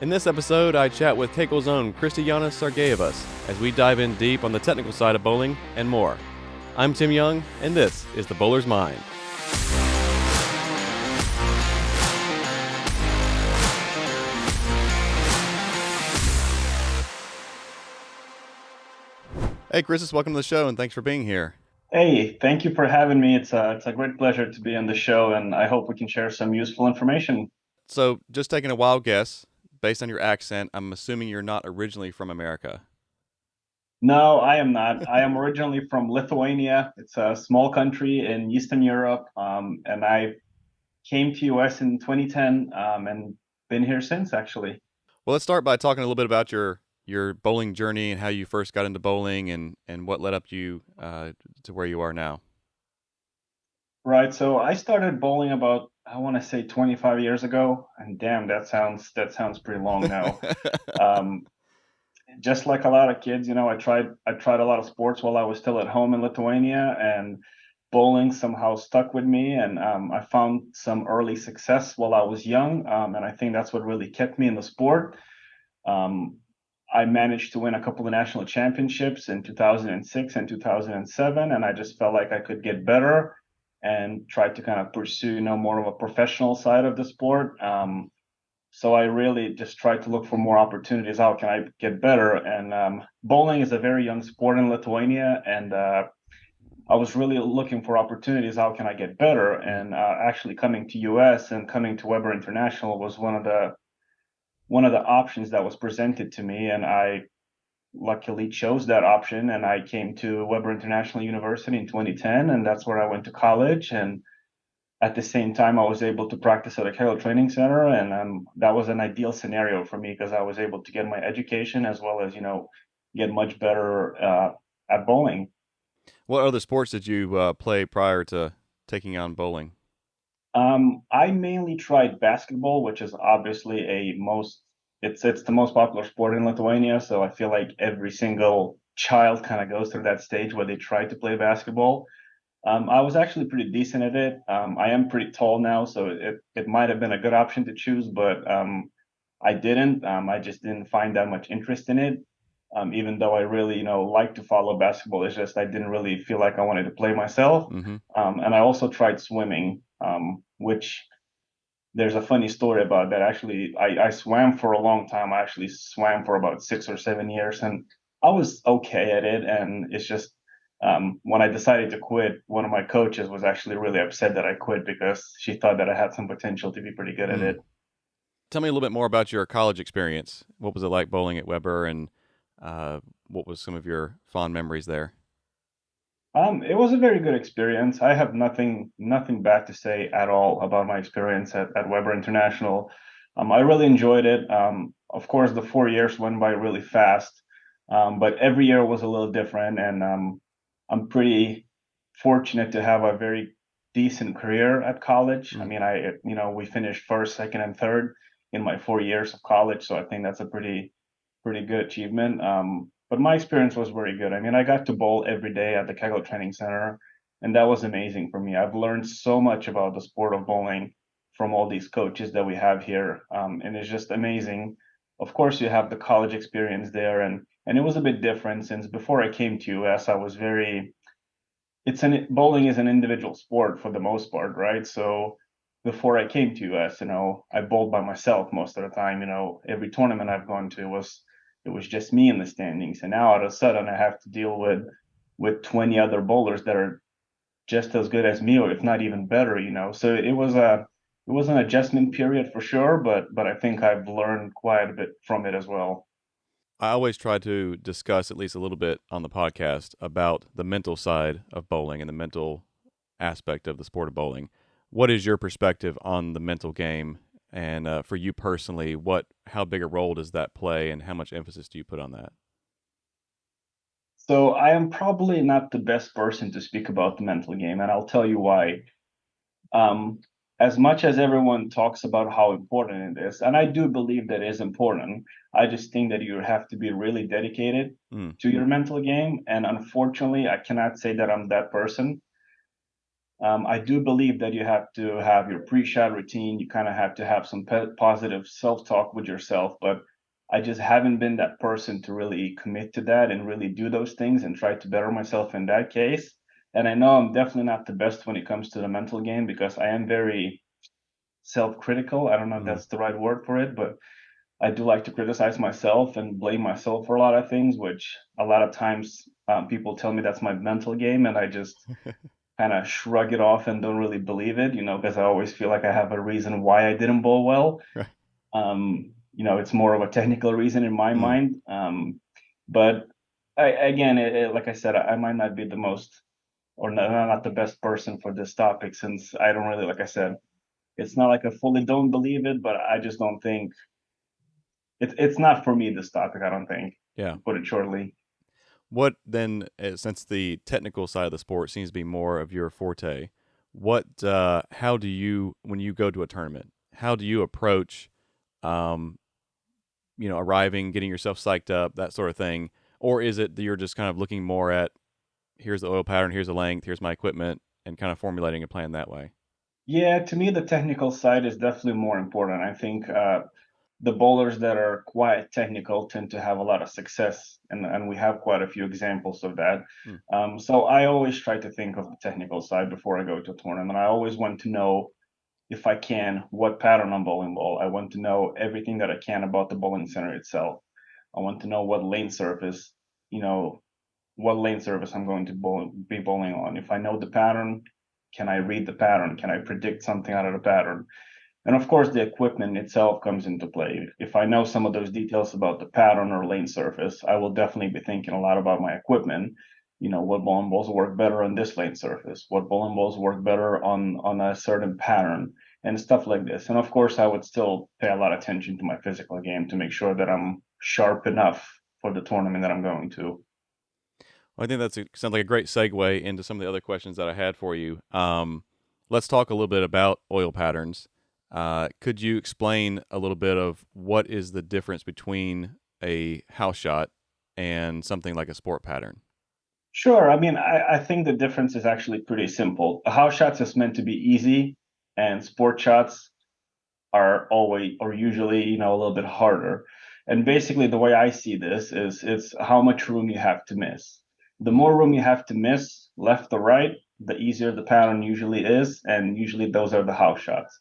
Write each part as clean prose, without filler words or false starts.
In this episode, I chat with Kegel's own Kristijonas Sergejevas as we dive in deep on the technical side of bowling and more. I'm Timm Young, and this is The Bowler's Mind. Hey, Chris, welcome to the show, and thanks for being here. Hey, thank you for having me. It's a great pleasure to be on the show, and I hope we can share some useful information. So, just taking a wild guess, based on your accent, I'm assuming you're not originally from America. No, I am not. I am originally from Lithuania. It's a small country in Eastern Europe, and I came to US in 2010, and been here since, actually. Well, let's start by talking a little bit about your bowling journey and how you first got into bowling and what led up you to where you are now. Right. So I started bowling about, I want to say 25 years ago, and damn, that sounds pretty long now. Um, just like a lot of kids, I tried a lot of sports while I was still at home in Lithuania, and bowling somehow stuck with me, and I found some early success while I was young, and I think that's what really kept me in the sport. Um, I managed to win a couple of national championships in 2006 and 2007, and I just felt like I could get better and tried to kind of pursue, more of a professional side of the sport. So I really just tried to look for more opportunities. How can I get better? And bowling is a very young sport in Lithuania, and I was really looking for opportunities. How can I get better? And actually, coming to US and coming to Weber International was one of the options that was presented to me, and I luckily chose that option. And I came to Weber International University in 2010, and that's where I went to college. And at the same time, I was able to practice at a Kegel training center, and that was an ideal scenario for me because I was able to get my education as well as get much better at bowling. What other sports did you play prior to taking on bowling? I mainly tried basketball, which is obviously it's the most popular sport in Lithuania. So I feel like every single child kind of goes through that stage where they try to play basketball. I was actually pretty decent at it. I am pretty tall now, so it might have been a good option to choose, but I didn't. I just didn't find that much interest in it. Even though I really, like to follow basketball, it's just I didn't really feel like I wanted to play myself. Mm-hmm. And I also tried swimming, which there's a funny story about that. Actually, I swam for a long time. I actually swam for about 6 or 7 years, and I was okay at it. And it's just when I decided to quit, one of my coaches was actually really upset that I quit because she thought that I had some potential to be pretty good at Mm. it. Tell me a little bit more about your college experience. What was it like bowling at Weber, and what was some of your fond memories there? It was a very good experience. I have nothing bad to say at all about my experience at Weber International. I really enjoyed it. Of course, the 4 years went by really fast, but every year was a little different, and I'm pretty fortunate to have a very decent career at college. I Mm. mean, we finished first, second, and third in my 4 years of college, so I think that's a pretty good achievement. But my experience was very good. I mean, I got to bowl every day at the Kegel Training Center, and that was amazing for me. I've learned so much about the sport of bowling from all these coaches that we have here, and it's just amazing. Of course, you have the college experience there, and it was a bit different since before I came to US, I was very. Bowling is an individual sport for the most part, right? So before I came to US, I bowled by myself most of the time. Every tournament I've gone to it was just me in the standings, and now all of a sudden I have to deal with 20 other bowlers that are just as good as me, or if not even better. So it was an adjustment period for sure, but I think I've learned quite a bit from it as well. I always try to discuss at least a little bit on the podcast about the mental side of bowling and the mental aspect of the sport of bowling. What is your perspective on the mental game? And for you personally, how big a role does that play, and how much emphasis do you put on that? So I am probably not the best person to speak about the mental game, and I'll tell you why. Um, as much as everyone talks about how important it is, and I do believe that it is important, I just think that you have to be really dedicated Mm. to your mental game. And unfortunately, I cannot say that I'm that person. I do believe that you have to have your pre-shot routine. You kind of have to have some positive self-talk with yourself, but I just haven't been that person to really commit to that and really do those things and try to better myself in that case. And I know I'm definitely not the best when it comes to the mental game because I am very self-critical. I don't know if Mm. that's the right word for it, but I do like to criticize myself and blame myself for a lot of things, which a lot of times people tell me that's my mental game, and I just kind of shrug it off and don't really believe it, because I always feel like I have a reason why I didn't bowl well. Right. It's more of a technical reason in my Mm. mind. But again, like I said, I might not be the most or not the best person for this topic since I don't really, like I said, it's not like I fully don't believe it, but I just don't think it's not for me, this topic, I don't think, Yeah. to put it shortly. What then, since the technical side of the sport seems to be more of your forte, how do you, when you go to a tournament, how do you approach, um, arriving, getting yourself psyched up, that sort of thing? Or is it that you're just kind of looking more at, here's the oil pattern, here's the length, here's my equipment, and kind of formulating a plan that way? Yeah, to me, the technical side is definitely more important. I think the bowlers that are quite technical tend to have a lot of success, and we have quite a few examples of that. Mm. So I always try to think of the technical side before I go to a tournament. I always want to know, if I can, what pattern I'm bowling ball. I want to know everything that I can about the bowling center itself. I want to know you know, what lane surface I'm going to be bowling on. If I know the pattern, can I read the pattern? Can I predict something out of the pattern? And of course, the equipment itself comes into play. If I know some of those details about the pattern or lane surface, I will definitely be thinking a lot about my equipment. What bowling balls work better on this lane surface? What bowling balls work better on a certain pattern? And stuff like this. And of course, I would still pay a lot of attention to my physical game to make sure that I'm sharp enough for the tournament that I'm going to. Well, I think sounds like a great segue into some of the other questions that I had for you. Let's talk a little bit about oil patterns. Could you explain a little bit of what is the difference between a house shot and something like a sport pattern? Sure. I mean, I think the difference is actually pretty simple. House shots is meant to be easy, and sport shots are always or usually, a little bit harder. And basically, the way I see this is it's how much room you have to miss. The Mm. more room you have to miss, left or right, the easier the pattern usually is, and usually those are the house shots.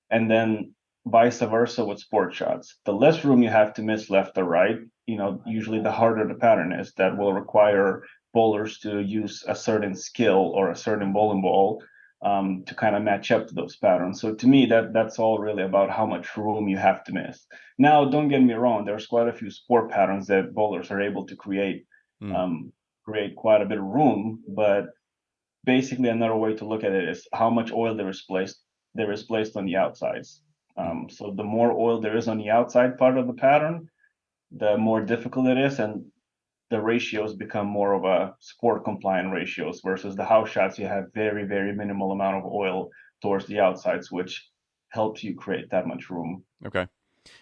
And then vice versa with sport shots. The less room you have to miss left or right, usually the harder the pattern is. That will require bowlers to use a certain skill or a certain bowling ball to kind of match up to those patterns. So to me, that's all really about how much room you have to miss. Now, don't get me wrong. There's quite a few sport patterns that bowlers are able to Mm. um, create quite a bit of room, but basically another way to look at it is how much oil there is placed on the outsides. Mm. So the more oil there is on the outside part of the pattern, the more difficult it is, and the ratios become more of a sport compliant ratios versus the house shots. You have very, very minimal amount of oil towards the outsides, which helps you create that much room. Okay.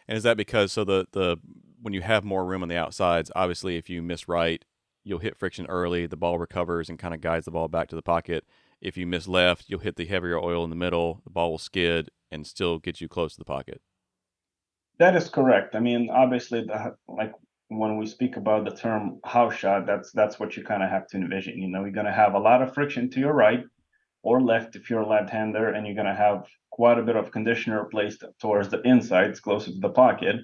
And is that because the when you have more room on the outsides, obviously if you miss right, you'll hit friction early, the ball recovers and kind of guides the ball back to the pocket. If you miss left, you'll hit the heavier oil in the middle, the ball will skid and still get you close to the pocket. That is correct. I mean, obviously, like when we speak about the term house shot, that's what you kind of have to envision. You're going to have a lot of friction to your right or left if you're a left-hander, and you're going to have quite a bit of conditioner placed towards the insides, closer to the pocket,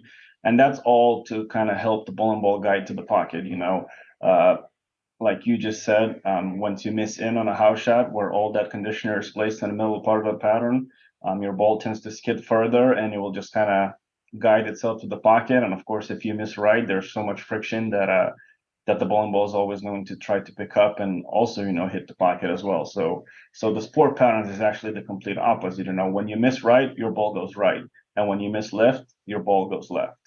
and that's all to kind of help the bowling ball guide to the pocket. Uh, like you just said, once you miss in on a house shot where all that conditioner is placed in the middle part of the pattern, your ball tends to skid further and it will just kind of guide itself to the pocket. And of course, if you miss right, there's so much friction that the bowling ball is always going to try to pick up and also, hit the pocket as well. So the sport patterns is actually the complete opposite. When you miss right, your ball goes right, and when you miss left, your ball goes left,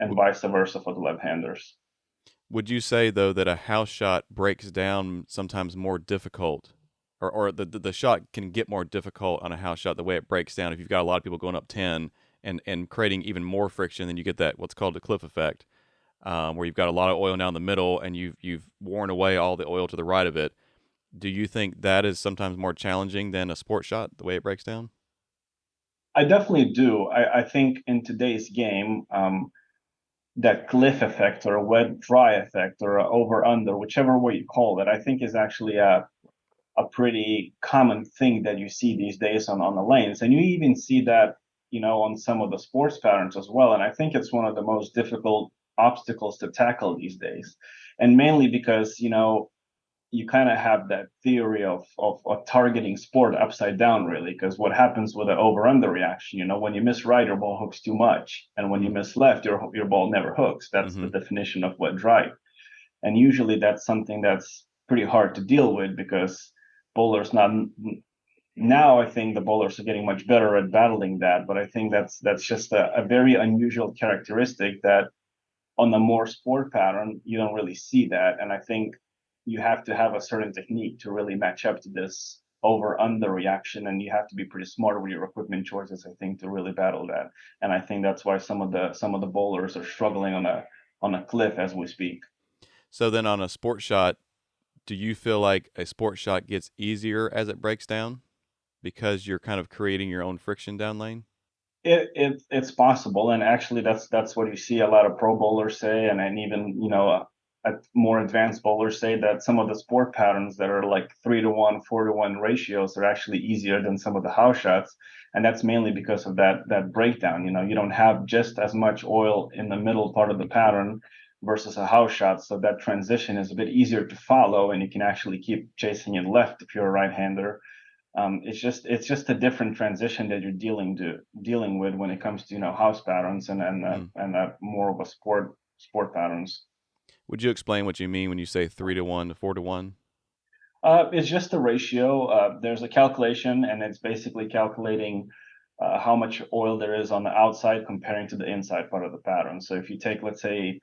and vice versa for the left-handers. Would you say though that a house shot breaks down sometimes more difficult, or the shot can get more difficult on a house shot the way it breaks down if you've got a lot of people going up 10 and creating even more friction, then you get that what's called the cliff effect, where you've got a lot of oil now in the middle and you've worn away all the oil to the right of it. Do you think that is sometimes more challenging than a sport shot, the way it breaks down? I definitely do. I think in today's game, that cliff effect or a wet dry effect or a over under, whichever way you call it, I think is actually a pretty common thing that you see these days on the lanes. And you even see that, on some of the sports patterns as well. And I think it's one of the most difficult obstacles to tackle these days. And mainly because, you kind of have that theory of targeting sport upside down, really, because what happens with an over under reaction, when you miss right, your ball hooks too much. And when you Mm-hmm. miss left, your ball never hooks. That's Mm-hmm. the definition of wet dry. And usually that's something that's pretty hard to deal with because bowlers not now I think the bowlers are getting much better at battling that, but I think that's just a very unusual characteristic that on the more sport pattern you don't really see that, and I think you have to have a certain technique to really match up to this over under reaction, and you have to be pretty smart with your equipment choices, I think, to really battle that. And I think that's why some of the bowlers are struggling on a cliff as we speak. So then on a sport shot, do you feel like a sport shot gets easier as it breaks down because you're kind of creating your own friction down lane? It's possible, and actually that's what you see a lot of pro bowlers say, and even more advanced bowlers say that some of the sport patterns that are like 3-1, 4-1 ratios are actually easier than some of the house shots, and that's mainly because of that breakdown. You don't have just as much oil in the middle part of the pattern versus a house shot, so that transition is a bit easier to follow, and you can actually keep chasing it left if you're a right-hander. It's just a different transition that you're dealing with when it comes to house patterns Mm. and more of a sport patterns. Would you explain what you mean when you say 3-1 to 4-1? It's just a ratio. There's a calculation, and it's basically calculating how much oil there is on the outside comparing to the inside part of the pattern. So if you take, let's say,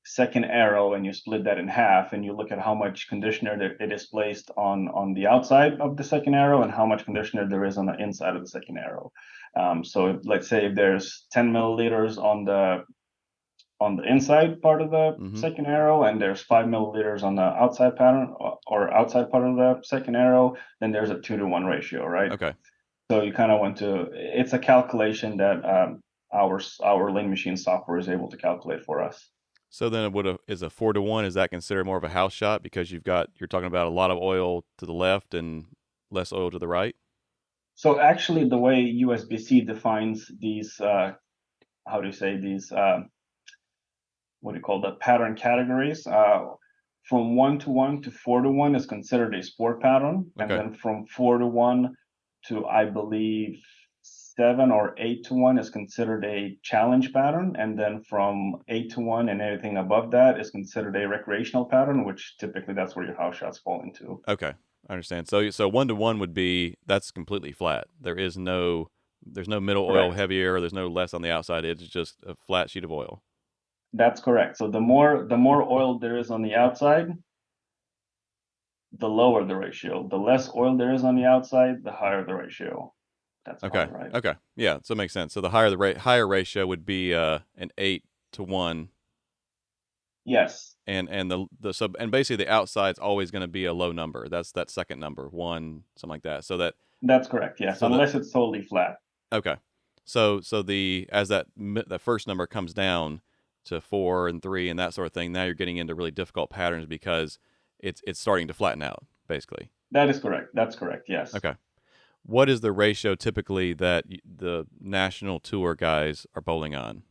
second arrow and you split that in half and you look at how much conditioner there it is placed on the outside of the second arrow and how much conditioner there is on the inside of the second arrow. So let's say if there's 10 milliliters on the inside part of the Mm-hmm. second arrow and there's 5 milliliters on the outside pattern or outside part of the second arrow, then there's a 2-to-1 ratio, right? Okay. So you kind of want to, it's a calculation that our lane machine software is able to calculate for us. So then, is a 4-1? Is that considered more of a house shot because you're talking about a lot of oil to the left and less oil to the right? So actually, the way USB-C defines these, how do you say these? What do you call the pattern categories? From 1-to-1 to 4-to-1 is considered a sport pattern, and Okay. then from 4-to-1 to, I believe, 7 or 8-to-1 is considered a challenge pattern, and then from 8-to-1 and anything above that is considered a recreational pattern, which typically that's where your house shots fall into. Okay. I understand. So 1-to-1 would be that's completely flat. There's no middle oil Correct. heavier. There's no less on the outside. It's just a flat sheet of oil. That's correct. So the more oil there is on the outside, the lower the ratio. The less oil there is on the outside, the higher the ratio. That's Okay. probably right. Okay. Yeah. So it makes sense. So higher ratio would be an 8-to-1, Yes, and the sub and basically the outside's always going to be a low number. That's that second number, one, something like that. that's correct. Yes, So that unless it's totally flat. Okay. So the as that first number comes down to 4 and 3 and that sort of thing, now you're getting into really difficult patterns because it's starting to flatten out, basically. That is correct. That's correct. Yes. Okay. What is the ratio typically that the national tour guys are bowling on?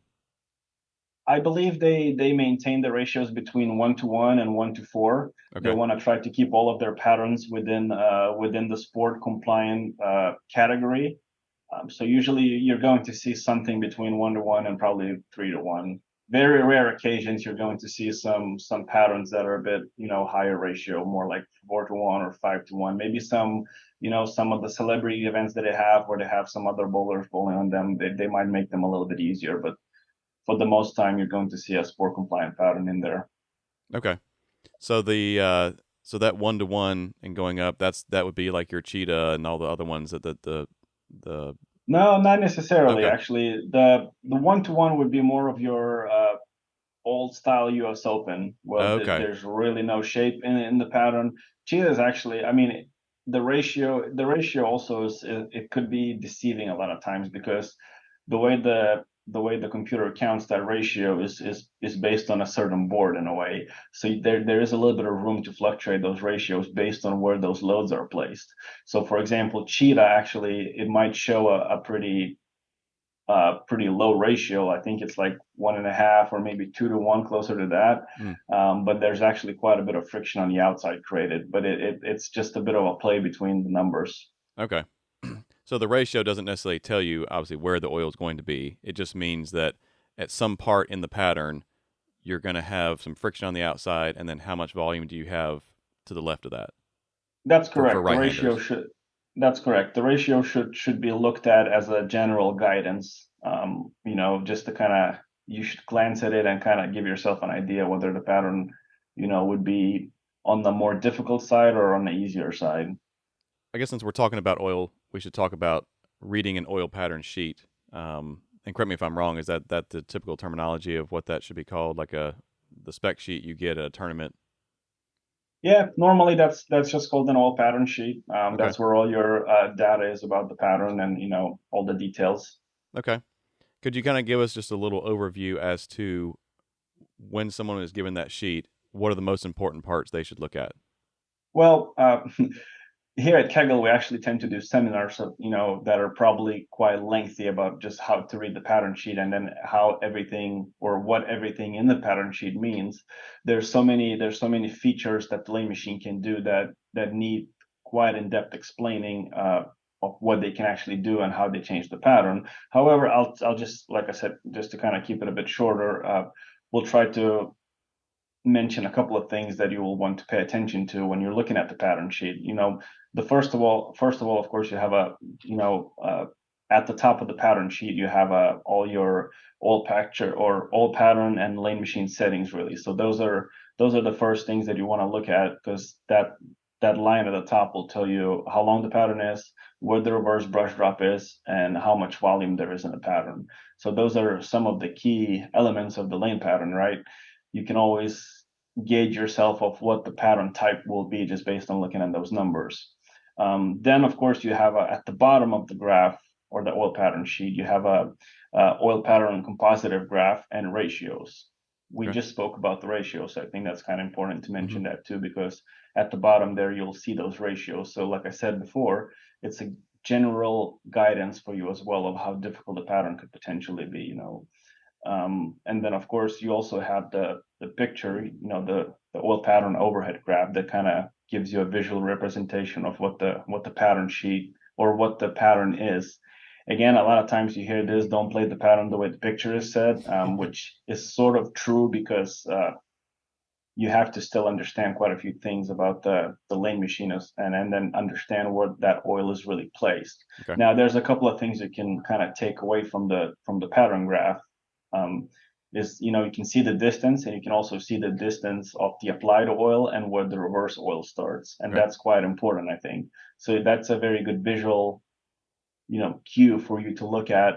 I believe they maintain the ratios between 1-to-1 and 1-to-4. They Okay. want to try to keep all of their patterns within the sport compliant category. So usually you're going to see something between 1-to-1 and probably 3-to-1. Very rare occasions you're going to see some patterns that are a bit higher ratio, more like 4-to-1 or 5-to-1. Maybe some of the celebrity events that they have where they have some other bowlers bowling on them, they might make them a little bit easier. But for the most time, you're going to see a sport compliant pattern in there. Okay. So the so that 1-to-1 and going up, that would be like your cheetah and all the other ones that the No, not necessarily. okay. Actually, the 1-to-1 would be more of your old style US Open. Well, Okay. there's really no shape in the pattern. Cheetah is actually, I mean, the ratio also is, it could be deceiving a lot of times, because the way the computer counts that ratio is based on a certain board in a way. So there is a little bit of room to fluctuate those ratios based on where those loads are placed. So for example, Cheetah actually, it might show a pretty low ratio. I think it's like 1.5 or maybe 2 to 1, closer to that. Mm, But there's actually quite a bit of friction on the outside created. But it's just a bit of a play between the numbers. okay. So the ratio doesn't necessarily tell you obviously where the oil is going to be. It just means that at some part in the pattern, you're going to have some friction on the outside, and then how much volume do you have to the left of that That's for correct. The ratio right-handers? should. That's correct. The ratio should be looked at as a general guidance. Just to kind of, you should glance at it and kind of give yourself an idea whether the pattern, would be on the more difficult side or on the easier side. I guess since we're talking about oil, we should talk about reading an oil pattern sheet. And correct me if I'm wrong. Is that the typical terminology of what that should be called? Like the spec sheet you get at a tournament? Yeah, normally that's just called an oil pattern sheet. Okay. That's where all your data is about the pattern, and all the details. Okay. Could you kind of give us just a little overview as to when someone is given that sheet, what are the most important parts they should look at? Well, here at Kegel, we actually tend to do seminars, that are probably quite lengthy about just how to read the pattern sheet, and then how everything, or what everything in the pattern sheet means. There's so many features that the lane machine can do that need quite in-depth explaining of what they can actually do and how they change the pattern. However, I'll just, like I said, just to kind of keep it a bit shorter, we'll try to mention a couple of things that you will want to pay attention to when you're looking at the pattern sheet. The first of all, of course, you have at the top of the pattern sheet, you have all your all pattern and lane machine settings, really. So those are the first things that you want to look at, because that line at the top will tell you how long the pattern is, where the reverse brush drop is, and how much volume there is in the pattern. So those are some of the key elements of the lane pattern, right? You can always gauge yourself of what the pattern type will be just based on looking at those numbers. Then, of course, you have at the bottom of the graph, or the oil pattern sheet, you have a oil pattern compositive graph and ratios. We Okay. just spoke about the ratios, so I think that's kind of important to Mm-hmm. mention that too, because at the bottom there you'll see those ratios. So, like I said before, it's a general guidance for you as well of how difficult the pattern could potentially be. And then, of course, you also have the picture, the oil pattern overhead graph that kind of gives you a visual representation of what the pattern sheet, or what the pattern is. Again, a lot of times you hear this: don't play the pattern the way the picture is said, which is sort of true, because you have to still understand quite a few things about the lane machinist, and then understand where that oil is really placed. Okay. Now, there's a couple of things you can kind of take away from the pattern graph. Um, is you can see the distance, and you can also see the distance of the applied oil and where the reverse oil starts, and Okay. that's quite important, I think. So that's a very good visual, cue for you to look at,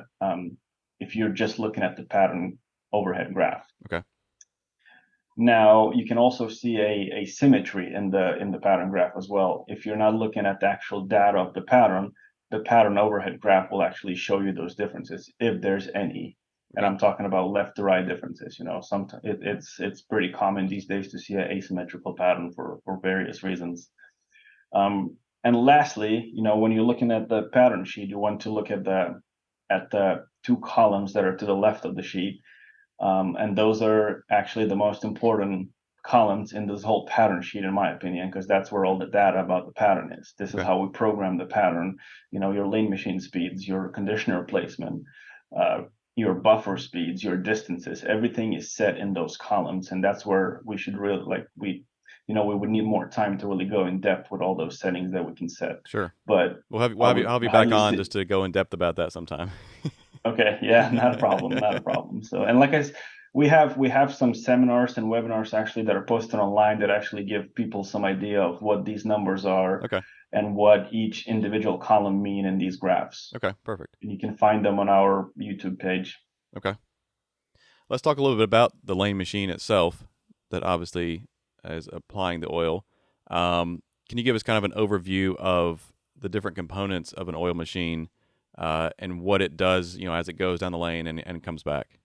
if you're just looking at the pattern overhead graph. Okay. Now, you can also see a symmetry in the pattern graph as well. If you're not looking at the actual data of the pattern overhead graph will actually show you those differences, if there's any. And Okay. I'm talking about left to right differences. Sometimes it's pretty common these days to see an asymmetrical pattern for various reasons. And lastly, when you're looking at the pattern sheet, you want to look at the two columns that are to the left of the sheet, and those are actually the most important columns in this whole pattern sheet, in my opinion, because that's where all the data about the pattern is. This is Okay. how we program the pattern. Your lane machine speeds, your conditioner placement, uh, your buffer speeds, your distances, everything is set in those columns. And that's where we should really, we would need more time to really go in depth with all those settings that we can set. Sure. But We'll I have you, would I'll have you back highly on just to go in depth about that sometime. Okay, yeah, not a problem, not a problem. So, and like we have some seminars and webinars actually that are posted online that actually give people some idea of what these numbers are, Okay. and what each individual column mean in these graphs. Okay. Perfect. And you can find them on our YouTube page. Okay. let's talk a little bit about the lane machine itself that obviously is applying the oil. Can you give us kind of an overview of the different components of an oil machine and what it does, as it goes down the lane and comes back?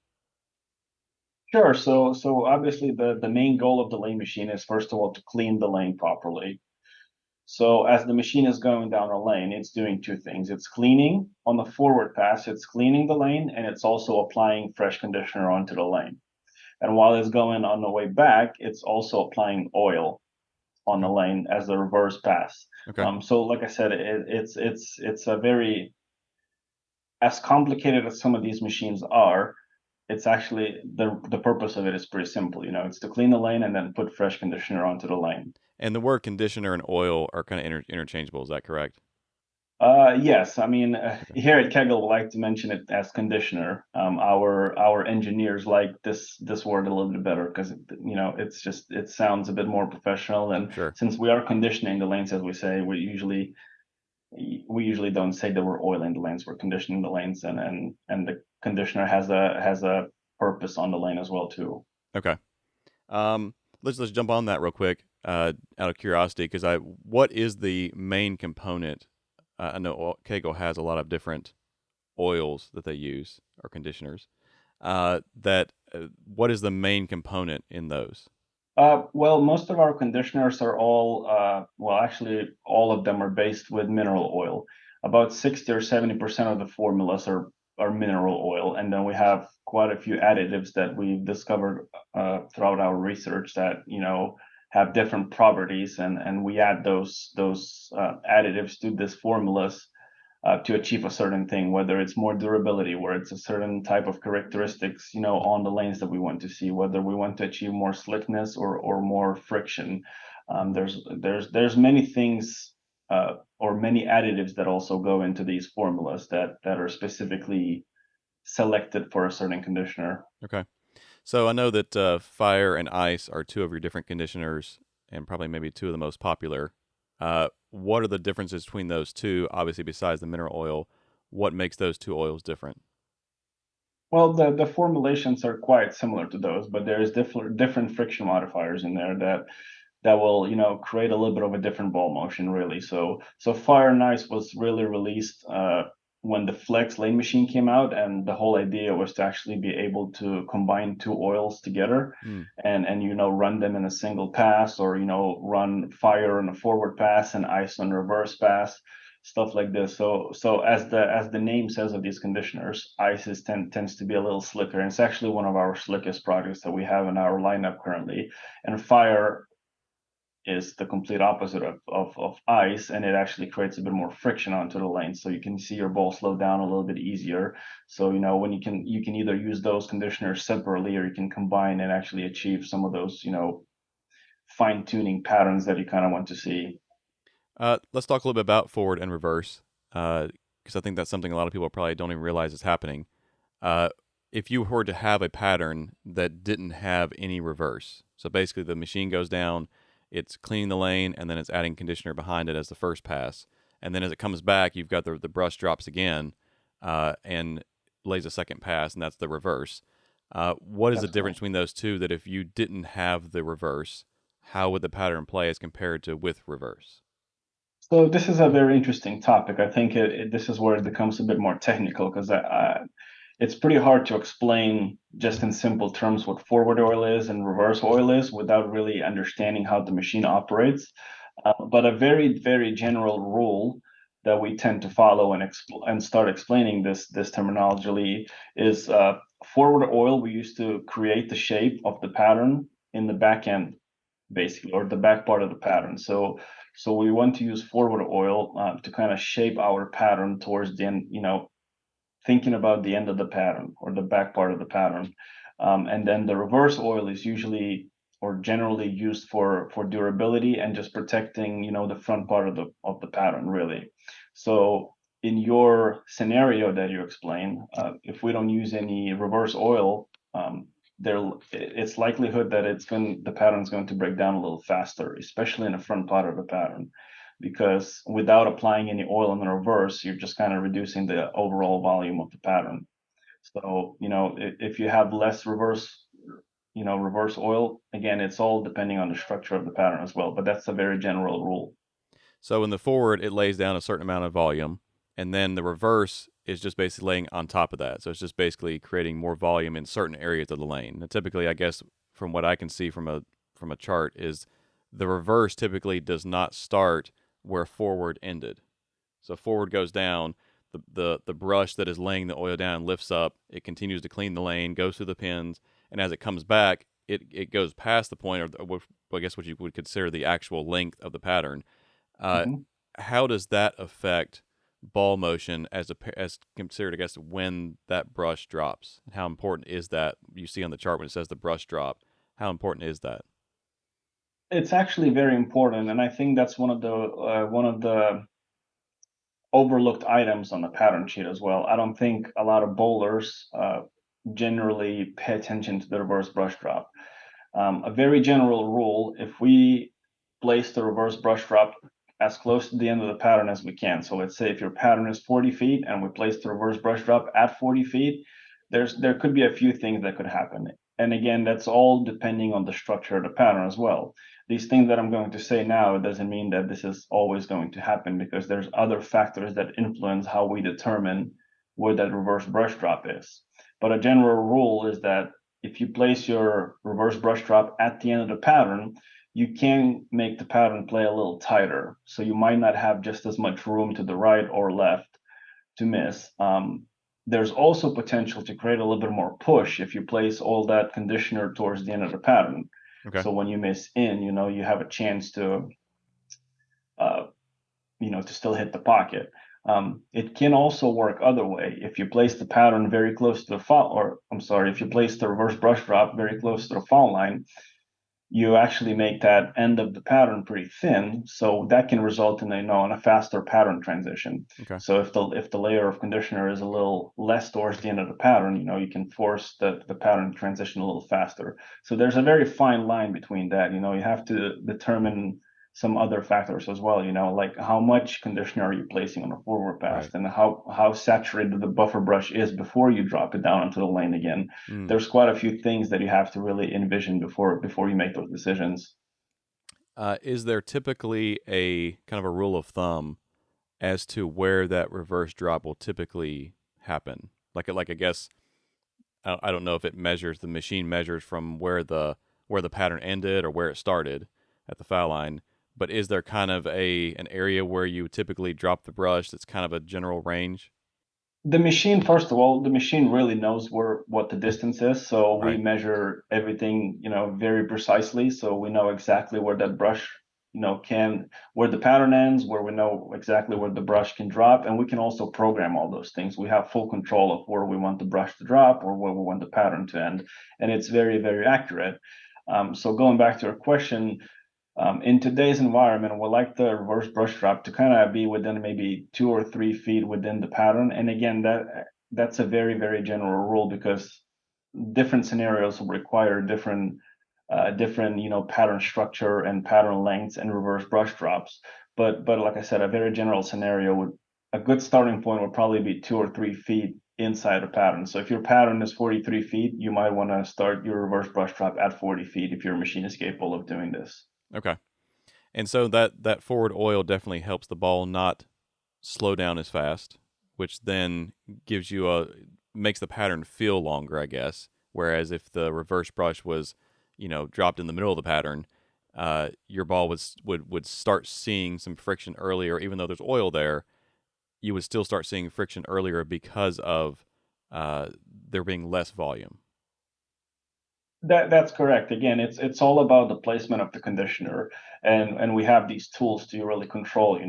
Sure. So obviously the main goal of the lane machine is first of all to clean the lane properly. So as the machine is going down a lane, it's doing two things. It's cleaning on the forward pass, it's cleaning the lane, and it's also applying fresh conditioner onto the lane. And while it's going on the way back, it's also applying oil on the Okay. lane as the reverse pass. Okay. So like I said, it's a very as complicated as some of these machines are. It's actually the purpose of it is pretty simple. It's to clean the lane and then put fresh conditioner onto the lane. And the word conditioner and oil are kind of interchangeable. Is that correct? Yes, I mean Okay. here at Kegel we like to mention it as conditioner. Our engineers like this word a little bit better because it sounds a bit more professional. And Sure. since we are conditioning the lanes, as we say, we usually don't say that we're oiling the lanes. We're conditioning the lanes, and the conditioner has a purpose on the lane as well too. Okay. Um, let's jump on that real quick, out of curiosity, because what is the main component? I know Kegel has a lot of different oils that they use or conditioners. That What is the main component in those? Well, most of our conditioners are well, actually, all of them are based with mineral oil. About 60 or 70% of the formulas are mineral oil. And then we have quite a few additives that we've discovered throughout our research that, have different properties. And we add those additives to these formulas to achieve a certain thing, whether it's more durability, where it's a certain type of characteristics, on the lanes that we want to see, whether we want to achieve more slickness or more friction. There's many things or many additives that also go into these formulas that are specifically selected for a certain conditioner. Okay. So I know that fire and ice are two of your different conditioners, and probably maybe two of the most popular. What are the differences between those two? Obviously, besides the mineral oil, what makes those two oils different? Well, the formulations are quite similar to those, but there's different friction modifiers in there that will create a little bit of a different ball motion really. So fire and ice was really released when the flex lane machine came out, and the whole idea was to actually be able to combine two oils together Mm, and run them in a single pass, or run fire on a forward pass and ice on a reverse pass, stuff like this. So as the name says of these conditioners, ice tends to be a little slicker, and it's actually one of our slickest products that we have in our lineup currently. And fire is the complete opposite of ice, and it actually creates a bit more friction onto the lane, so you can see your ball slow down a little bit easier. So when you can either use those conditioners separately, or you can combine and actually achieve some of those fine tuning patterns that you kind of want to see. let's talk a little bit about forward and reverse, because I think that's something a lot of people probably don't even realize is happening. Uh, if you were to have a pattern that didn't have any reverse, so basically the machine goes down, it's cleaning the lane, and then it's adding conditioner behind it as the first pass, and then as it comes back, you've got the brush drops again, and lays a second pass, and that's the reverse. What is the That's difference correct. between those two? That if you didn't have the reverse, how would the pattern play as compared to with reverse? So this is a very interesting topic. I think this is where it becomes a bit more technical, because it's pretty hard to explain just in simple terms what forward oil is and reverse oil is without really understanding how the machine operates. But a very, very general rule that we tend to follow and start explaining this terminology is forward oil. We used to create the shape of the pattern in the back end, basically, or the back part of the pattern. So we want to use forward oil to kind of shape our pattern towards the end, thinking about the end of the pattern or the back part of the pattern. And then the reverse oil is usually or generally used for durability and just protecting, the front part of the pattern really. So in your scenario that you explain, if we don't use any reverse oil, there it's likelihood that the pattern's going to break down a little faster, especially in the front part of the pattern, because without applying any oil in the reverse, you're just kind of reducing the overall volume of the pattern. So, if you have less reverse oil, again, it's all depending on the structure of the pattern as well, but that's a very general rule. So in the forward, it lays down a certain amount of volume, and then the reverse is just basically laying on top of that. So it's just basically creating more volume in certain areas of the lane. Now, typically, I guess from what I can see from a chart, is the reverse typically does not start where forward ended. So forward goes down, the brush that is laying the oil down lifts up. It continues to clean the lane, goes through the pins, and as it comes back, it goes past the point of I guess what you would consider the actual length of the pattern. Uh, Mhm. how does that affect ball motion as considered, I guess, when that brush drops? How important is that? You see on the chart when it says the brush drop. How important is that? It's actually very important, and I think that's one of the overlooked items on the pattern sheet as well. I don't think a lot of bowlers generally pay attention to the reverse brush drop. A very general rule, if we place the reverse brush drop as close to the end of the pattern as we can. So let's say if your pattern is 40 feet and we place the reverse brush drop at 40 feet, there could be a few things that could happen. And again, that's all depending on the structure of the pattern as well. These things that I'm going to say now, it doesn't mean that this is always going to happen, because there's other factors that influence how we determine where that reverse brush drop is. But a general rule is that if you place your reverse brush drop at the end of the pattern, you can make the pattern play a little tighter. So you might not have just as much room to the right or left to miss. There's also potential to create a little bit more push if you place all that conditioner towards the end of the pattern. Okay. So when you miss in, you have a chance uh, to still hit the pocket. It can also work other way. If you place the pattern very close to the foul, or I'm sorry, if you place the reverse brush drop very close to the foul line, you actually make that end of the pattern pretty thin, so that can result in a faster pattern transition. Okay. So if the layer of conditioner is a little less towards the end of the pattern, you can force the pattern transition a little faster. So there's a very fine line between that. You have to determine some other factors as well, like how much conditioner are you placing on a forward pass, Right. and how saturated the buffer brush is before you drop it down into the lane again. Mm. There's quite a few things that you have to really envision before you make those decisions. Is there typically a kind of a rule of thumb as to where that reverse drop will typically happen? Like I guess I don't know if it measures the machine measures from where the pattern ended or where it started at the foul line. But is there kind of an area where you typically drop the brush that's kind of a general range? The machine, first of all, the machine really knows what the distance is, so we Right. measure everything, very precisely, so we know exactly where that brush, where the pattern ends, where we know exactly where the brush can drop, and we can also program all those things. We have full control of where we want the brush to drop or where we want the pattern to end, and it's very, very accurate. So going back to your question, in today's environment, we like the reverse brush drop to kind of be within maybe 2 or 3 feet within the pattern. And again, that's a very, very general rule, because different scenarios will require different pattern structure and pattern lengths and reverse brush drops. But like I said, a very general scenario would a good starting point would probably be 2 or 3 feet inside a pattern. So if your pattern is 43 feet, you might want to start your reverse brush drop at 40 feet if your machine is capable of doing this. Okay. And so that forward oil definitely helps the ball not slow down as fast, which then gives you a makes the pattern feel longer, I guess. Whereas if the reverse brush was, dropped in the middle of the pattern, your ball would start seeing some friction earlier, even though there's oil there. You would still start seeing friction earlier because of there being less volume. That's correct. Again, it's all about the placement of the conditioner, and we have these tools to really control.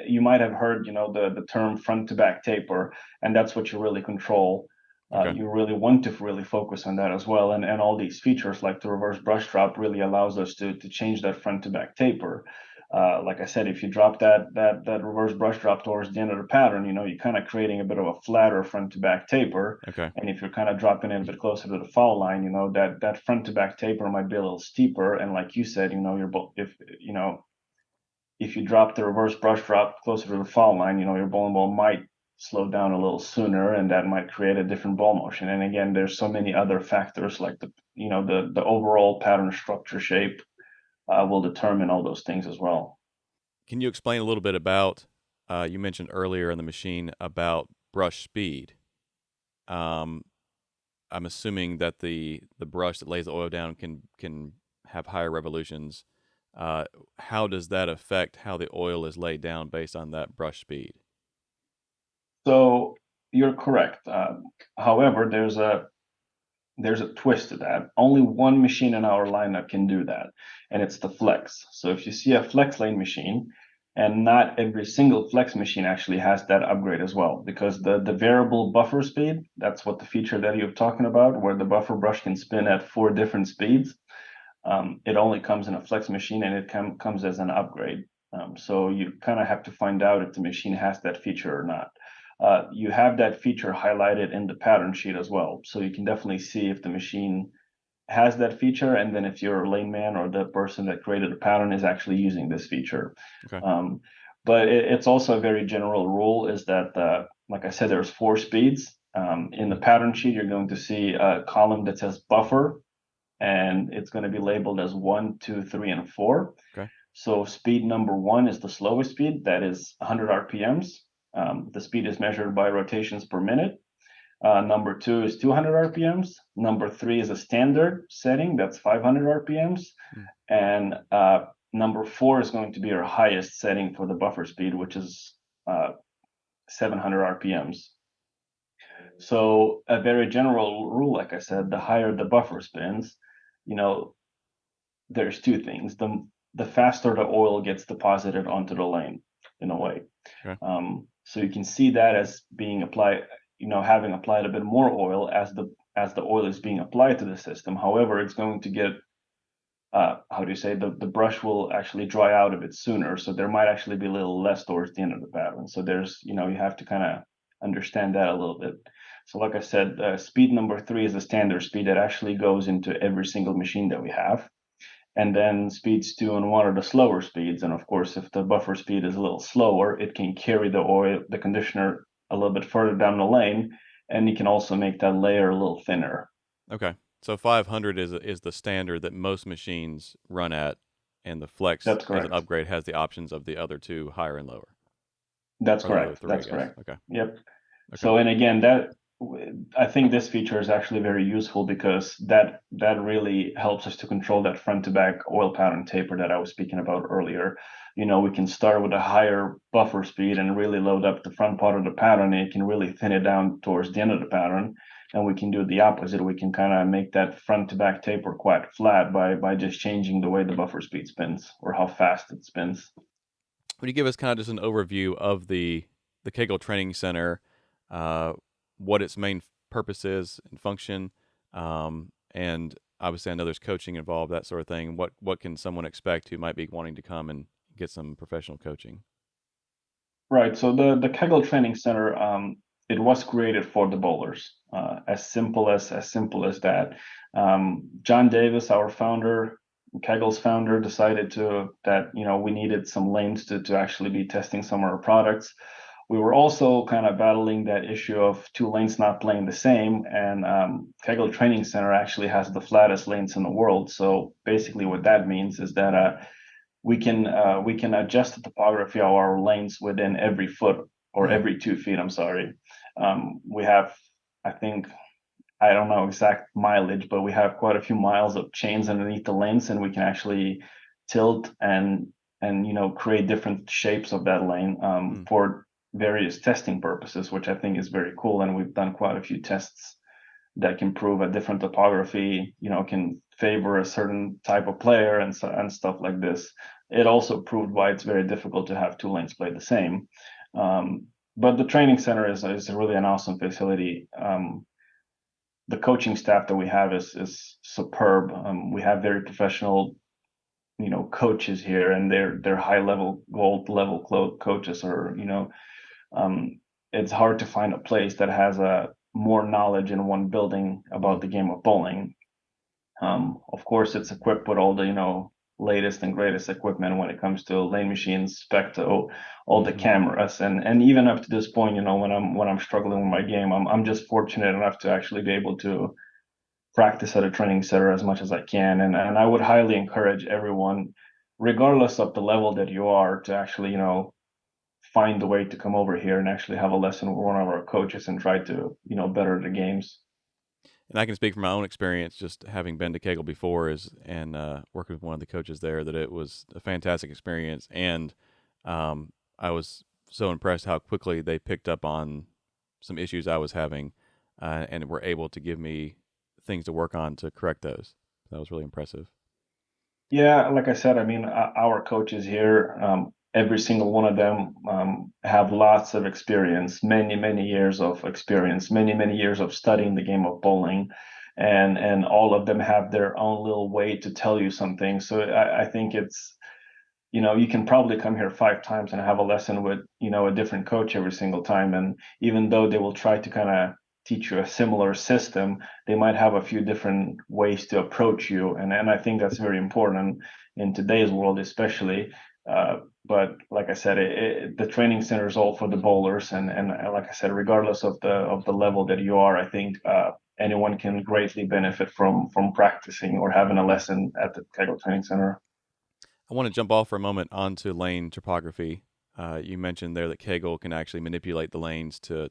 You might have heard the term front to back taper, and that's what you really control. Okay. You really want to really focus on that as well, and all these features like the reverse brush drop really allows us to change that front to back taper. Like I said, if you drop that reverse brush drop towards the end of the pattern, you're kind of creating a bit of a flatter front to back taper. Okay. And if you're kind of dropping it a bit closer to the foul line, that front to back taper might be a little steeper. And like you said, if you drop the reverse brush drop closer to the foul line, your bowling ball might slow down a little sooner, and that might create a different ball motion. And again, there's so many other factors like the overall pattern structure shape will determine all those things as well. Can you explain a little bit about, you mentioned earlier in the machine about brush speed? Um, I'm assuming that the brush that lays the oil down can have higher revolutions. How does that affect how the oil is laid down based on that brush speed? So you're correct. However, there's a twist to that. Only one machine in our lineup can do that, and it's the Flex. So if you see a Flex lane machine, and not every single Flex machine actually has that upgrade as well, because the variable buffer speed, that's what the feature that you're talking about, where the buffer brush can spin at 4 different speeds. It only comes in a Flex machine, and it comes as an upgrade. So you kind of have to find out if the machine has that feature or not. You have that feature highlighted in the pattern sheet as well. So you can definitely see if the machine has that feature, and then if your lane man or the person that created the pattern is actually using this feature. Okay. But it's also a very general rule is that, like I said, there's 4 speeds. In the pattern sheet, you're going to see a column that says buffer, and it's going to be labeled as 1, 2, 3, and 4. Okay. So speed number 1 is the slowest speed, that is 100 RPMs. The speed is measured by rotations per minute. Number 2 is 200 RPMs. Number 3 is a standard setting, that's 500 RPMs. Mm. And number 4 is going to be our highest setting for the buffer speed, which is 700 RPMs. So a very general rule, like I said, the higher the buffer spins, you know, there's 2 things. The faster the oil gets deposited onto the lane, in a way. Okay. So you can see that as being applied, having applied a bit more oil as the oil is being applied to the system. However, it's going to get how do you say, the brush will actually dry out a bit sooner, so there might actually be a little less towards the end of the pattern. So there's, you have to kind of understand that a little bit. So like I said, speed number 3 is the standard speed that actually goes into every single machine that we have. And then speeds 2 and 1 are the slower speeds. And of course, if the buffer speed is a little slower, it can carry the conditioner a little bit further down the lane, and you can also make that layer a little thinner. Okay. So 500 is the standard that most machines run at, and the Flex That's as an correct. upgrade has the options of the other two, higher and lower, That's or the other correct. three, I That's guess. correct. Okay. Yep. Okay. So, and again, I think this feature is actually very useful because that really helps us to control that front to back oil pattern taper that I was speaking about earlier. We can start with a higher buffer speed and really load up the front part of the pattern, and it can really thin it down towards the end of the pattern. And we can do the opposite. We can kind of make that front to back taper quite flat by just changing the way the buffer speed spins or how fast it spins. Would you give us kind of just an overview of the Kegel Training Center, uh, what its main purpose is and function, and obviously I know there's coaching involved, that sort of thing. What can someone expect who might be wanting to come and get some professional coaching? Right. So the Kegel Training Center, it was created for the bowlers. As simple as that. John Davis, our founder, Kegel's founder, decided that we needed some lanes to actually be testing some of our products. We were also kind of battling that issue of 2 lanes not playing the same, and Kegel Training Center actually has the flattest lanes in the world. So basically, what that means is that we can adjust the topography of our lanes within every foot or Hmm. every 2 feet. I'm sorry. We have, I think, I don't know exact mileage, but we have quite a few miles of chains underneath the lanes, and we can actually tilt and create different shapes of that lane Hmm. for various testing purposes, which I think is very cool. And we've done quite a few tests that can prove a different topography, can favor a certain type of player and stuff like this. It also proved why it's very difficult to have 2 lanes play the same. But the training center is really an awesome facility. The coaching staff that we have is superb. We have very professional, coaches here, and they're high level, gold level coaches, or it's hard to find a place that has a more knowledge in one building Hmm. about the game of bowling. Of course, it's equipped with all the latest and greatest equipment when it comes to lane machines, specto, all the Mm-hmm. cameras, and even up to this point, when I'm struggling with my game, I'm just fortunate enough to actually be able to practice at a training center as much as I can. And I would highly encourage everyone, regardless of the level that you are, to actually, find the way to come over here and actually have a lesson with one of our coaches and try to, better the games. And I can speak from my own experience, just having been to Kegel before, and working with one of the coaches there, that it was a fantastic experience, and I was so impressed how quickly they picked up on some issues I was having, and were able to give me things to work on to correct those. That was really impressive. Yeah, like I said, I mean, our coaches here, every single one of them have lots of experience, many, many years of experience, many, many years of studying the game of bowling, and all of them have their own little way to tell you something. So I think it's, you can probably come here 5 times and have a lesson with, a different coach every single time. And even though they will try to kind of teach you a similar system, they might have a few different ways to approach you. And I think that's very important in today's world, especially. But like I said, the training center is all for the bowlers. And like I said, regardless of the level that you are, I think anyone can greatly benefit from practicing or having a lesson at the Kegel Training Center. I want to jump off for a moment onto lane topography. You mentioned there that Kegel can actually manipulate the lanes to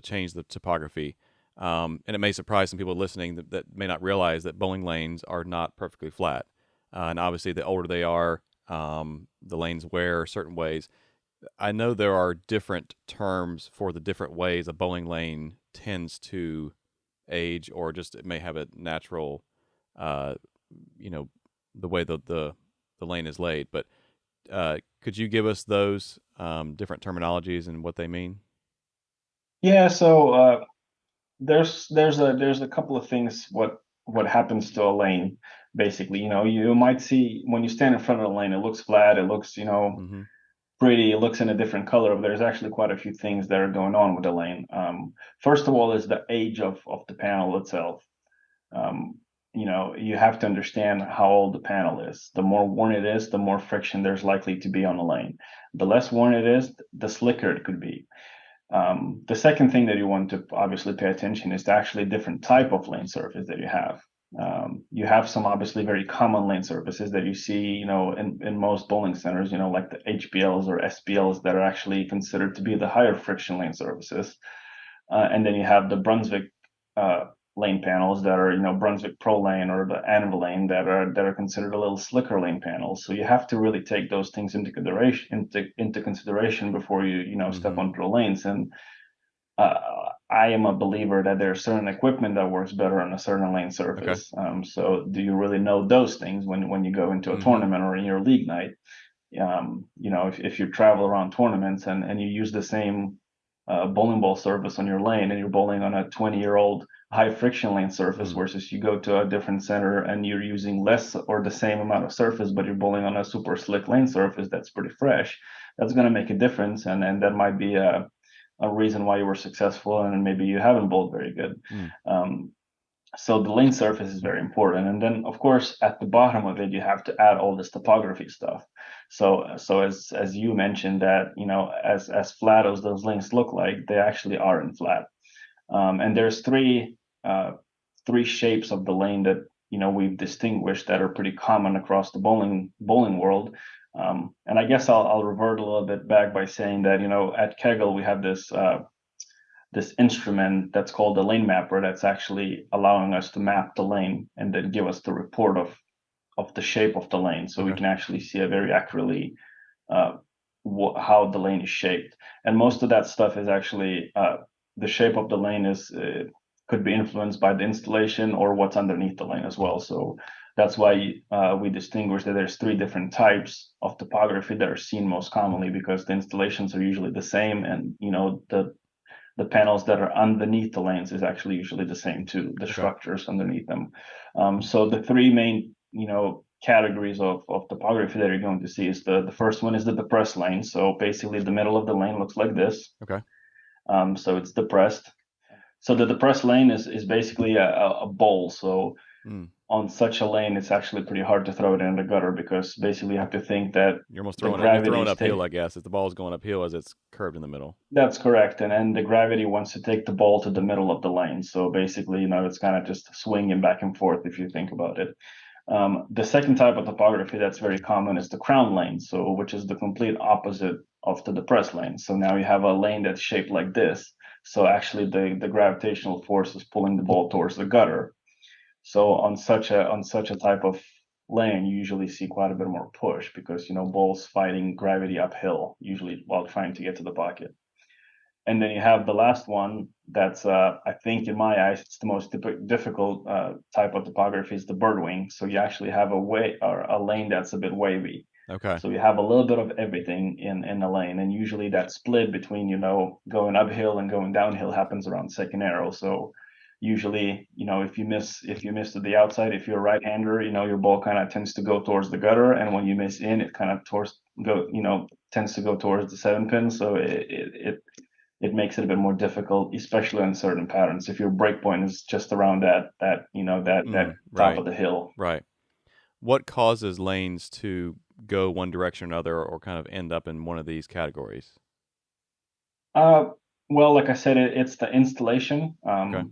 change the topography. And it may surprise some people listening that may not realize that bowling lanes are not perfectly flat. And obviously, the older they are, the lanes wear certain ways. I know there are different terms for the different ways a bowling lane tends to age, or just it may have a natural, uh, you know, the way the lane is laid. But could you give us those different terminologies and what they mean? Yeah, so there's a couple of things what happens to a lane. Basically, you might see when you stand in front of the lane, it looks flat, it looks, Mm-hmm. pretty, it looks in a different color, but there's actually quite a few things that are going on with the lane. First of all is the age of the panel itself. Um, you have to understand how old the panel is. The more worn it is, the more friction there's likely to be on the lane. The less worn it is, the slicker it could be. The second thing that you want to obviously pay attention is to actually different type of lane surface that you have. You have some obviously very common lane surfaces that you see, in most bowling centers, like the HBLs or SBLs that are actually considered to be the higher friction lane surfaces. And then you have the Brunswick uh, lane panels that are, Brunswick Pro Lane or the Anvil lane that are considered a little slicker lane panels. So you have to really take those things into consideration before you step Mm-hmm. onto the lanes. And uh, I am a believer that there's certain equipment that works better on a certain lane Okay. surface. So do you really know those things when you go into a Mm-hmm. tournament or in your league night? If you travel around tournaments and you use the same bowling ball surface on your lane and you're bowling on a 20-year-old high friction lane surface Mm. versus you go to a different center and you're using less or the same amount of surface, but you're bowling on a super slick lane surface that's pretty fresh, that's going to make a difference. And that might be a reason why you were successful and maybe you haven't bowled very good. Mm. Um, so the lane surface is very important. And then of course at the bottom of it, you have to add all this topography stuff. So as you mentioned that, as flat as those lanes look like, they actually aren't flat. And there's three shapes of the lane that, we've distinguished that are pretty common across the bowling world. And I guess I'll revert a little bit back by saying that, at Kegel we have this instrument that's called the lane mapper that's actually allowing us to map the lane and then give us the report of the shape of the lane, so we Okay. can actually see it very accurately uh, how the lane is shaped. And most of that stuff is actually the shape of the lane is could be influenced by the installation or what's underneath the lane as well. So that's why we distinguish that there's three different types of topography that are seen most commonly, because the installations are usually the same, and the panels that are underneath the lanes is actually usually the same too, the Okay. structures underneath them. So the three main, categories of topography that you're going to see is the first one is the depressed lane. So basically the middle of the lane looks like this. Okay. So it's depressed. So the depressed lane is basically a bowl. So Mm. on such a lane, it's actually pretty hard to throw it in the gutter because basically you have to think that You're almost the throwing it. You're gravity throwing is uphill, take. I guess. If the ball's going uphill as it's curved in the middle. That's correct, and then the gravity wants to take the ball to the middle of the lane. So basically, it's kind of just swinging back and forth if you think about it. The second type of topography that's very common is the crown lane, so which is the complete opposite of the depressed lane. So now you have a lane that's shaped like this. So actually, the gravitational force is pulling the ball towards the gutter. So on such a type of lane, you usually see quite a bit more push because balls fighting gravity uphill usually while trying to get to the pocket. And then you have the last one that's I think in my eyes it's the most difficult type of topography is the bird wing. So you actually have a way or a lane that's a bit wavy. Okay. So you have a little bit of everything in a lane, and usually that split between going uphill and going downhill happens around second arrow. So usually if you miss to the outside, if you're a right-hander, your ball kind of tends to go towards the gutter, and when you miss in, it kind of towards go tends to go towards the 7 pin. So it makes it a bit more difficult, especially on certain patterns. If your breakpoint is just around that top Right. of the hill. Right. What causes lanes to go one direction or another, or kind of end up in one of these categories? Uh, well, like I said, it's the installation. Okay.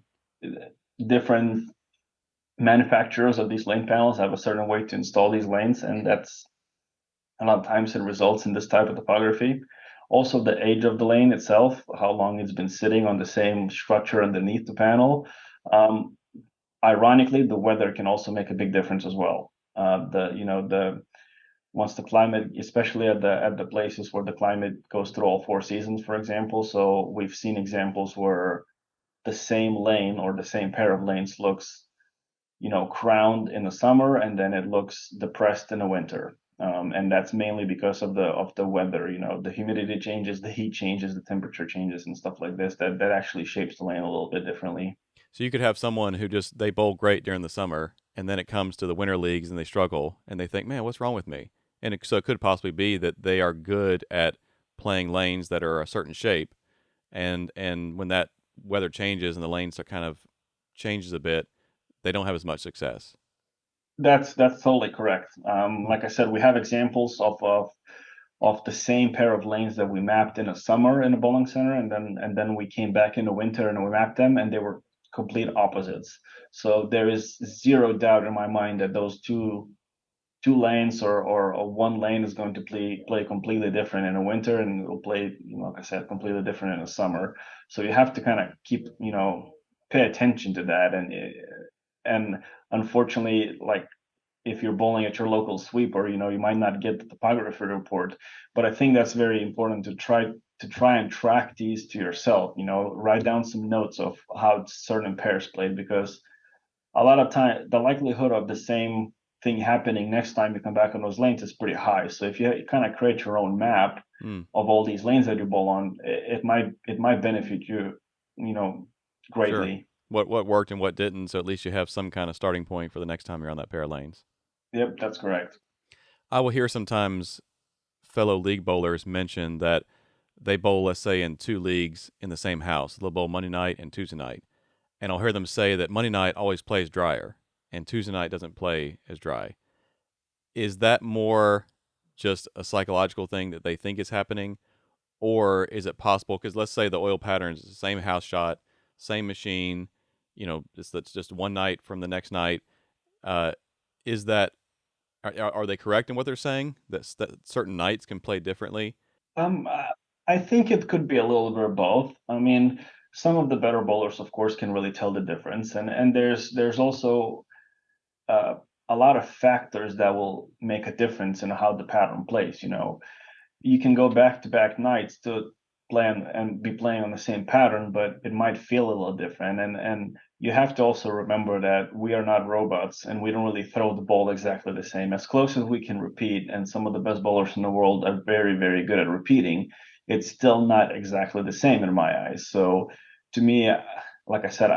Different manufacturers of these lane panels have a certain way to install these lanes, and that's a lot of times it results in this type of topography. Also, the age of the lane itself, how long it's been sitting on the same structure underneath the panel. Um, Ironically, the weather can also make a big difference as well. The once the climate, especially at the places where the climate goes through all 4 seasons, for example. So we've seen examples where the same lane or the same pair of lanes looks, crowned in the summer and then it looks depressed in the winter. And that's mainly because of the weather. The humidity changes, the heat changes, the temperature changes, and stuff like this. That actually shapes the lane a little bit differently. So you could have someone who just they bowl great during the summer, and then it comes to the winter leagues and they struggle, and they think, "Man, what's wrong with me?" And so it could possibly be that they are good at playing lanes that are a certain shape, and when that weather changes and the lanes are kind of changes a bit, they don't have as much success. That's totally correct. Hmm. Like I said, we have examples of the same pair of lanes that we mapped in the summer in a bowling center, and then we came back in the winter and we mapped them, and they were complete opposites. So there is zero doubt in my mind that those two lanes or one lane is going to play completely different in the winter, and it will play, like I said, completely different in the summer. So you have to kind of keep, pay attention to that, and unfortunately, like if you're bowling at your local sweeper, you might not get the topography report. But I think that's very important to try and track these to yourself. Write down some notes of how certain pairs played, because a lot of time the likelihood of the same thing happening next time you come back on those lanes is pretty high. So if you kind of create your own map Hmm. of all these lanes that you bowl on, it might benefit you, Sure. greatly. What worked and what didn't, so at least you have some kind of starting point for the next time you're on that pair of lanes. Yep, that's correct. I will hear sometimes fellow league bowlers mention that they bowl, let's say, in two leagues in the same house. They'll bowl Monday night and Tuesday night. And I'll hear them say that Monday night always plays drier and Tuesday night doesn't play as dry. Is that more just a psychological thing that they think is happening? Or is it possible? Because let's say the oil pattern is the same house shot, same machine, that's just one night from the next night. Uh, is that are they correct in what they're saying that certain nights can play differently? I think it could be a little bit of both. I mean, some of the better bowlers, of course, can really tell the difference, and there's also uh, a lot of factors that will make a difference in how the pattern plays. You can go back to back nights to plan and be playing on the same pattern, but it might feel a little different. And you have to also remember that we are not robots and we don't really throw the ball exactly the same. As close as we can repeat, and some of the best bowlers in the world are very, very good at repeating, it's still not exactly the same in my eyes. So to me, like I said,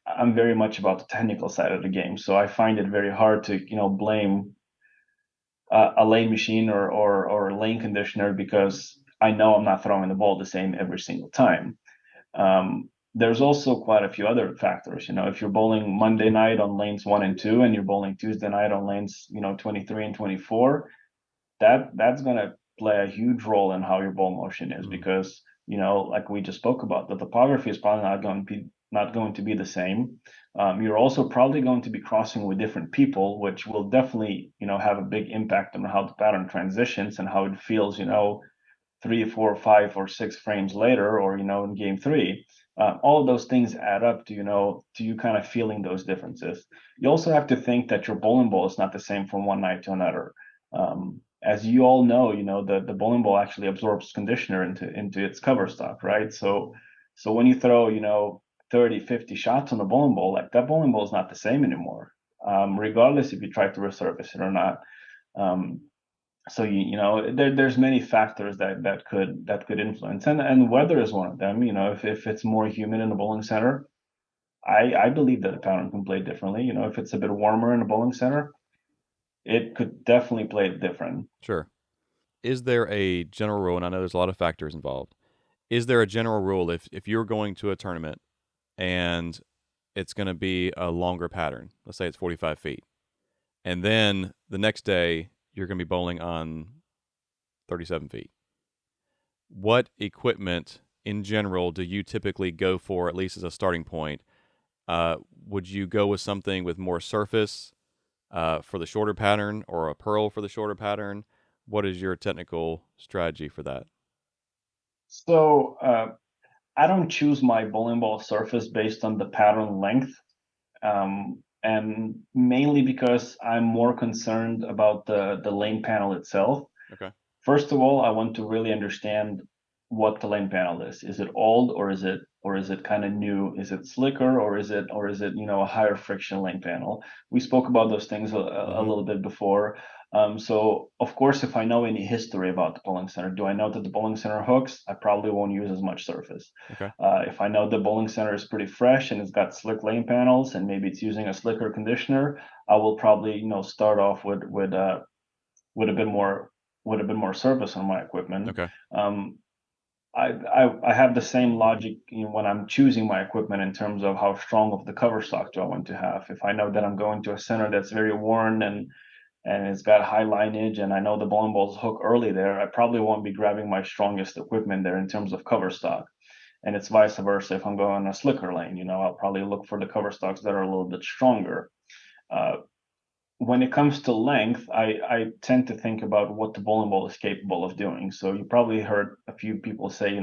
I'm very much about the technical side of the game. So I find it very hard to, blame a lane machine or a lane conditioner because I know I'm not throwing the ball the same every single time. there's also quite a few other factors. If you're bowling Monday night on lanes 1 and 2, and you're bowling Tuesday night on lanes 23 and 24, that's going to play a huge role in how your ball motion is, Mm. because like we just spoke about, the topography is probably not going to be the same. You're also probably going to be crossing with different people, which will definitely have a big impact on how the pattern transitions and how it feels 3, 4, 5, or 6 frames later, or in game three. All of those things add up to you kind of feeling those differences. You also have to think that your bowling ball is not the same from one night to another. As you all know, the bowling ball actually absorbs conditioner into its cover stock, right? So when you throw 30, 50 shots on the bowling ball, like, that bowling ball is not the same anymore, regardless if you try to resurface it or not. Um, so there's many factors that could influence, and weather is one of them. If it's more humid in the bowling center, I believe that the pattern can play differently. If it's a bit warmer in the bowling center, it could definitely play different. Sure. Is there a general rule, and I know there's a lot of factors involved, is there a general rule if you're going to a tournament and it's going to be a longer pattern, let's say it's 45 feet, and then the next day you're going to be bowling on 37 feet, what equipment in general do you typically go for, at least as a starting point? Would you go with something with more surface for the shorter pattern, or a pearl for the shorter pattern? What is your technical strategy for that? So I don't choose my bowling ball surface based on the pattern length, and mainly because I'm more concerned about the lane panel itself. Okay. First of all, I want to really understand what the lane panel is. Is it old, or is it kind of new? Is it slicker, or is it a higher friction lane panel? We spoke about those things a Mm-hmm. little bit before. So of course, if I know any history about the bowling center, do I know that the bowling center hooks? I probably won't use as much surface. Okay. If I know the bowling center is pretty fresh and it's got slick lane panels, and maybe it's using a slicker conditioner, I will probably start off with a bit more surface on my equipment. Okay. Um, I have the same logic when I'm choosing my equipment, in terms of how strong of the cover stock do I want to have. If I know that I'm going to a center that's very worn, and it's got high lineage, and I know the bowling balls hook early there, I probably won't be grabbing my strongest equipment there in terms of cover stock. And it's vice versa. If I'm going a slicker lane, I'll probably look for the cover stocks that are a little bit stronger. Uh, when it comes to length, I tend to think about what the bowling ball is capable of doing. So you probably heard a few people say,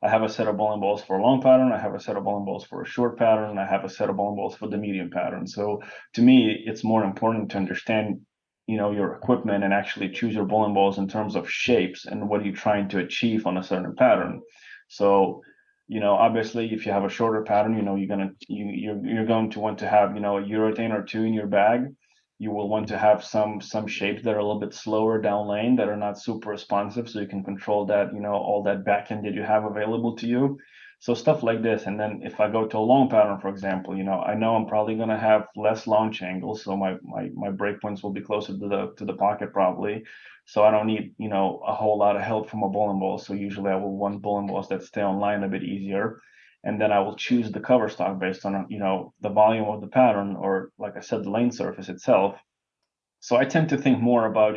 I have a set of bowling balls for a long pattern, I have a set of bowling balls for a short pattern, I have a set of bowling balls for the medium pattern. So to me, it's more important to understand, your equipment, and actually choose your bowling balls in terms of shapes and what you're trying to achieve on a certain pattern. So obviously, if you have a shorter pattern, you're going to want to have a urethane or two in your bag. You will want to have some shapes that are a little bit slower down lane, that are not super responsive, so you can control that, all that back end that you have available to you. So stuff like this. And then if I go to a long pattern, for example, I know I'm probably going to have less launch angles, so my break points will be closer to the pocket probably. So I don't need a whole lot of help from a bowling ball. So usually I will want bowling balls that stay on line a bit easier, and then I will choose the cover stock based on the volume of the pattern, or, like I said, the lane surface itself. So I tend to think more about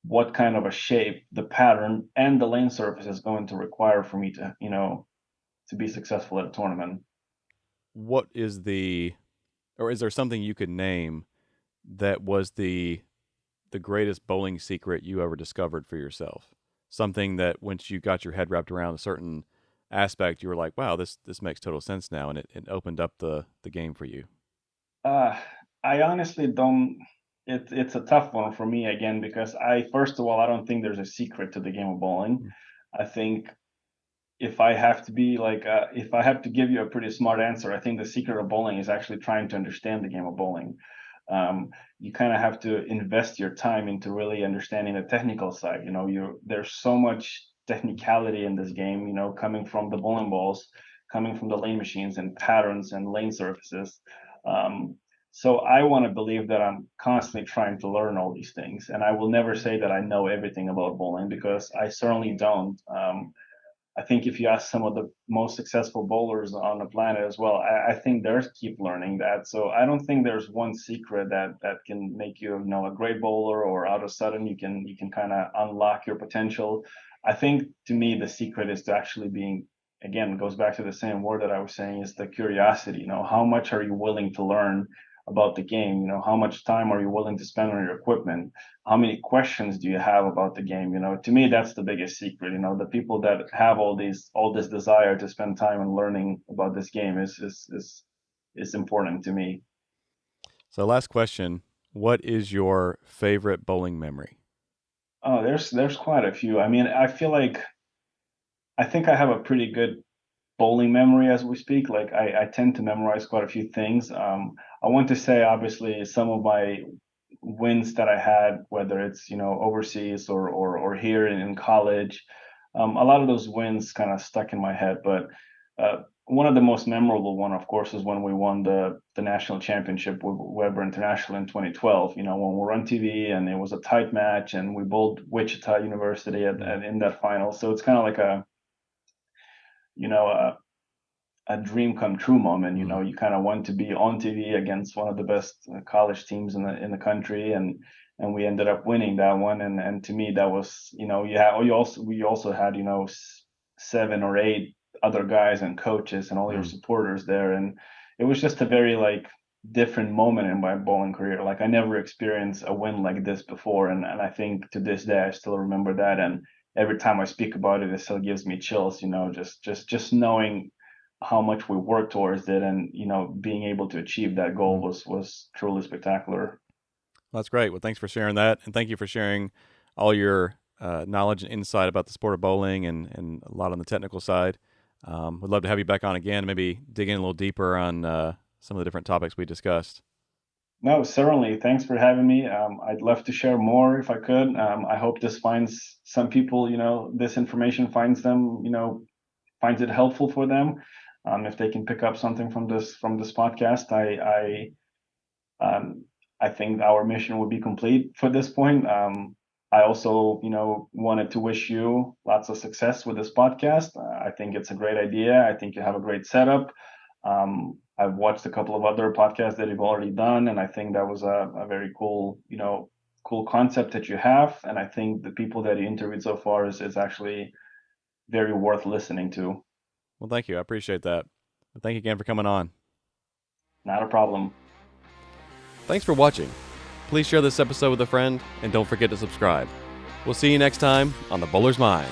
what kind of a shape the pattern and the lane surface is going to require for me to be successful at a tournament. What is or is there something you could name that was the greatest bowling secret you ever discovered for yourself? Something that once you got your head wrapped around a certain aspect, you were like, wow, this makes total sense now, and it opened up the game for you. Uh, I honestly don't. It's a tough one for me, again, because first of all, I don't think there's a secret to the game of bowling. Mm. I think, if I have to give you a pretty smart answer, I think the secret of bowling is actually trying to understand the game of bowling. You kind of have to invest your time into really understanding the technical side. There's so much technicality in this game, coming from the bowling balls, coming from the lane machines and patterns and lane surfaces. Um, so I want to believe that I'm constantly trying to learn all these things, and I will never say that I know everything about bowling, because I certainly don't. I think if you ask some of the most successful bowlers on the planet as well, I think they're keep learning that. So I don't think there's one secret that can make you, a great bowler, or out of sudden you can kind of unlock your potential. I think to me the secret is to actually being, again, goes back to the same word that I was saying, is the curiosity. How much are you willing to learn about the game? How much time are you willing to spend on your equipment? How many questions do you have about the game? To me, that's the biggest secret. The people that have all this desire to spend time and learning about this game is important to me. So, last question: what is your favorite bowling memory? Oh, there's quite a few. I mean, I think I have a pretty good bowling memory as we speak. Like I tend to memorize quite a few things. I want to say, obviously, some of my wins that I had, whether it's overseas or here in college, a lot of those wins kind of stuck in my head. But one of the most memorable one, of course, is when we won the national championship with Weber International in 2012. When we were on TV and it was a tight match, and we bowled Wichita University in that final. So it's kind of like a you know a dream come true moment. You kind of want to be on TV against one of the best college teams in the country, and we ended up winning that one. And to me, that was, we also had, 7 or 8 other guys and coaches and all your supporters there, and it was just a very like different moment in my bowling career. Like I never experienced a win like this before, and I think to this day I still remember that. And every time I speak about it, it still gives me chills. Just knowing how much we worked towards it, and being able to achieve that goal was truly spectacular. Well, that's great. Well, thanks for sharing that, and thank you for sharing all your knowledge and insight about the sport of bowling, and a lot on the technical side. Would love to have you back on again, maybe dig in a little deeper on some of the different topics we discussed. No, certainly. Thanks for having me. I'd love to share more if I could. I hope this finds some people, this information finds them, finds it helpful for them. If they can pick up something from this podcast, I think our mission would be complete for this point. I also, wanted to wish you lots of success with this podcast. I think it's a great idea. I think you have a great setup. I've watched a couple of other podcasts that you've already done, and I think that was a very cool, cool concept that you have. And I think the people that you interviewed so far is actually very worth listening to. Well, thank you. I appreciate that. Thank you again for coming on. Not a problem. Thanks for watching. Please share this episode with a friend, and don't forget to subscribe. We'll see you next time on The Bowler's Mind.